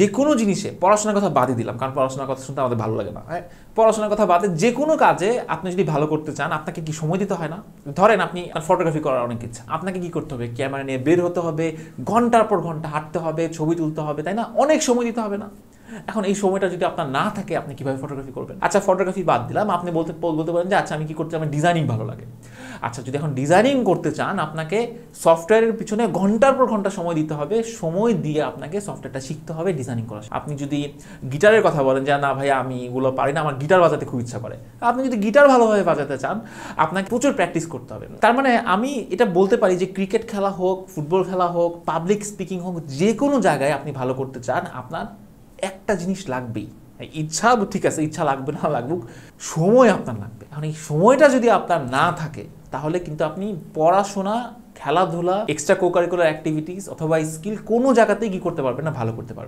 যে কোনো জিনিসে, পড়াশোনার কথা বাদই দিলাম, কারণ পড়াশোনার কথা শুনতে আমাদের ভালো লাগে না, হ্যাঁ, পড়াশোনার কথা বাদে যে কোনো কাজে আপনি যদি ভালো করতে চান আপনাকে কি সময় দিতে হয় না? ধরেন আপনি ফটোগ্রাফি করার অনেক ইচ্ছা, আপনাকে কি করতে হবে? ক্যামেরা নিয়ে বের হতে হবে, ঘন্টার পর ঘন্টা হাঁটতে হবে, ছবি তুলতে হবে, তাই না? অনেক সময় দিতে হবে না? এখন এই সময়টা যদি আপনার না থাকে, আপনি কিভাবে ফটোগ্রাফি করবেন? আচ্ছা, ফটোগ্রাফি বাদ দিলাম, আপনি বলতে পারেন যে আচ্ছা আমি কি করতে, আমার ডিজাইনিং ভালো লাগে। আচ্ছা, যদি এখন ডিজাইনিং করতে চান, আপনাকে সফটওয়্যারের পিছনে ঘন্টার পর ঘন্টা সময় দিতে হবে, সময় দিয়ে আপনাকে সফটওয়্যারটা শিখতে হবে ডিজাইনিং করা। আপনি যদি গিটারের কথা বলেন যে না ভাই আমি এগুলো পারি না, আমার গিটার বাজাতে খুব ইচ্ছা করে, আপনি যদি গিটার ভালোভাবে বাজাতে চান আপনাকে প্রচুর প্র্যাকটিস করতে হবে। তার মানে আমি এটা বলতে পারি যে ক্রিকেট খেলা হোক, ফুটবল খেলা হোক, পাবলিক স্পিকিং হোক, যে কোনো জায়গায় আপনি ভালো করতে চান, আপনার একটা জিনিস লাগবেই, ইচ্ছা। ঠিক আছে, ইচ্ছা লাগবে না লাগুক, সময় আপনার লাগবে। এখন এই সময়টা যদি আপনার না থাকে, তাহলে কিন্তু আপনি পড়াশোনা, খেলাধুলা, এক্সট্রা কোকারিকুলার অ্যাক্টিভিটিস অথবা স্কিল কোনো জায়গাতেই কি করতে পারবেন না, ভালো করতে পারবেন।